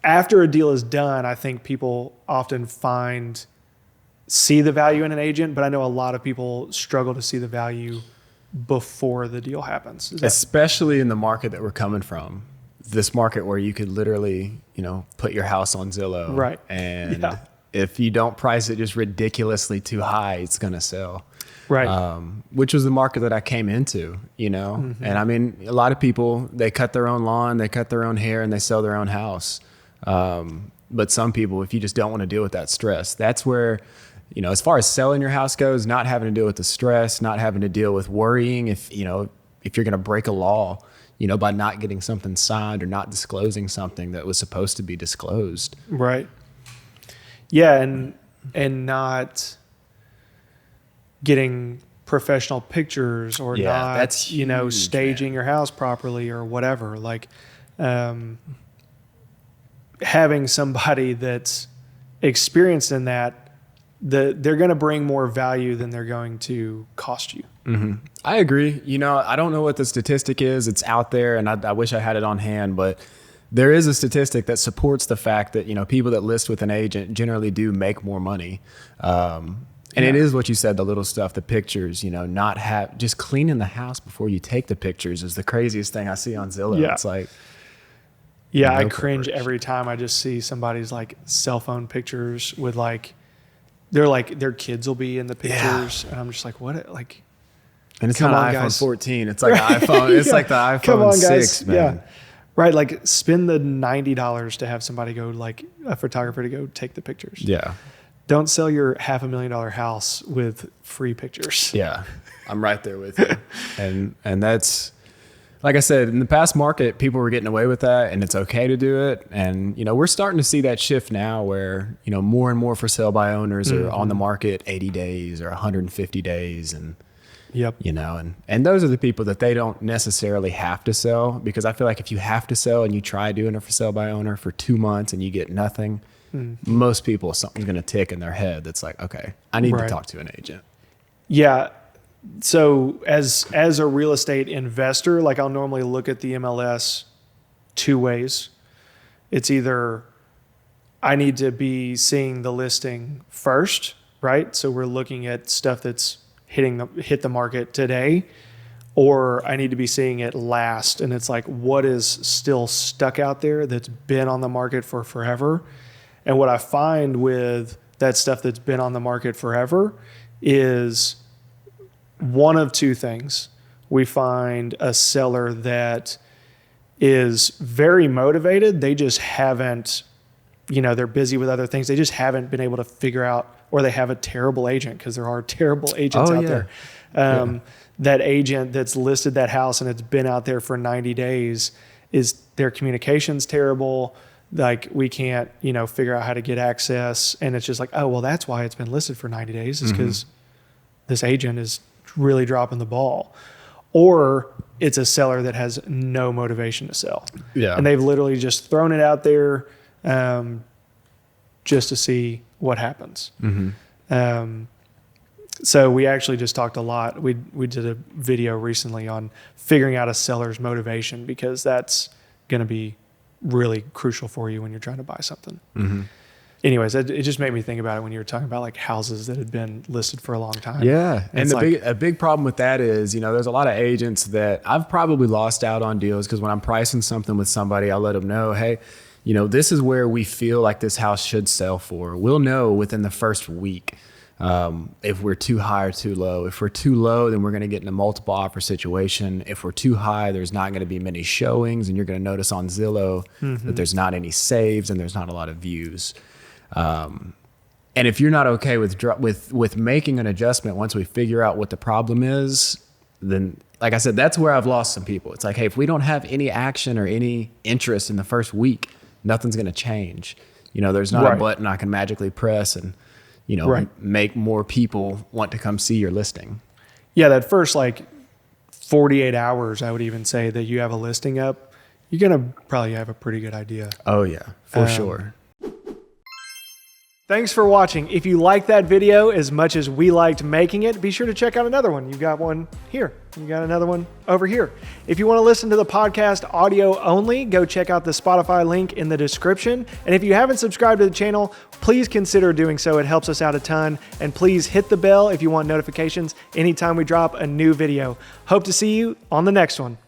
after a deal is done, I think people often see the value in an agent, but I know a lot of people struggle to see the value before the deal happens. Especially in the market that we're coming from, this market where you could literally, put your house on Zillow. Right. And if you don't price it just ridiculously too high, it's going to sell. Right. Which was the market that I came into, And I mean, a lot of people, they cut their own lawn, they cut their own hair, and they sell their own house. But some people, if you just don't want to deal with that stress, that's where, as far as selling your house goes, not having to deal with the stress, not having to deal with worrying if you're going to break a law, by not getting something signed or not disclosing something that was supposed to be disclosed. Right. Yeah. And not getting professional pictures or not, staging your house properly or whatever. Like, having somebody that's experienced in that, they're going to bring more value than they're going to cost you. Mm-hmm. I agree. I don't know what the statistic is. It's out there, and I wish I had it on hand, but there is a statistic that supports the fact that, people that list with an agent generally do make more money. And it is what you said, the little stuff, the pictures, just cleaning the house before you take the pictures is the craziest thing I see on Zillow. Yeah. It's like, yeah, I cringe every time I just see somebody's like cell phone pictures with their kids will be in the pictures. And I'm just like, what? Like, and it's not an iPhone 14. It's like an iPhone. It's like the iPhone 6, man. Yeah. Right. Like spend the $90 to have somebody go, like a photographer to go take the pictures. Yeah. Don't sell your $500,000 house with free pictures. Yeah. I'm right there with you. And that's, like I said, in the past market, people were getting away with that, and it's okay to do it. And, we're starting to see that shift now where, more and more for sale by owners are on the market 80 days or 150 days. And, and those are the people that they don't necessarily have to sell, because I feel like if you have to sell and you try doing it for sale by owner for 2 months and you get nothing, most people, something's going to tick in their head that's like, okay, I need to talk to an agent. Yeah. So as a real estate investor, like I'll normally look at the MLS two ways. It's either I need to be seeing the listing first, right? So we're looking at stuff that's hit the market today, or I need to be seeing it last. And it's like, what is still stuck out there that's been on the market for forever? And what I find with that stuff that's been on the market forever is one of two things. We find a seller that is very motivated. They just haven't, they're busy with other things. They just haven't been able to figure out, or they have a terrible agent, because there are terrible agents out there. That agent that's listed that house and it's been out there for 90 days is their communication's terrible. Like we can't, figure out how to get access. And it's just like, oh, well, that's why it's been listed for 90 days is because this agent is really dropping the ball. Or it's a seller that has no motivation to sell. Yeah. And they've literally just thrown it out there just to see what happens. So we actually just talked a lot. We did a video recently on figuring out a seller's motivation, because that's going to be really crucial for you when you're trying to buy something. Anyways, it just made me think about it when you were talking about like houses that had been listed for a long time. Yeah. And a big problem with that is, there's a lot of agents that I've probably lost out on deals, because when I'm pricing something with somebody, I'll let them know, hey, this is where we feel like this house should sell for. We'll know within the first week if we're too high or too low. If we're too low, then we're going to get in a multiple offer situation. If we're too high, there's not going to be many showings, and you're going to notice on Zillow that there's not any saves and there's not a lot of views. And if you're not okay with making an adjustment once we figure out what the problem is, then, like I said, that's where I've lost some people. It's like, hey, if we don't have any action or any interest in the first week, nothing's going to change. There's not a button I can magically press and, make more people want to come see your listing. Yeah, that first 48 hours, I would even say, that you have a listing up, you're going to probably have a pretty good idea. Oh, yeah, for sure. Thanks for watching. If you liked that video as much as we liked making it, be sure to check out another one. You've got one here. You got another one over here. If you want to listen to the podcast audio only, go check out the Spotify link in the description. And if you haven't subscribed to the channel, please consider doing so. It helps us out a ton. And please hit the bell if you want notifications anytime we drop a new video. Hope to see you on the next one.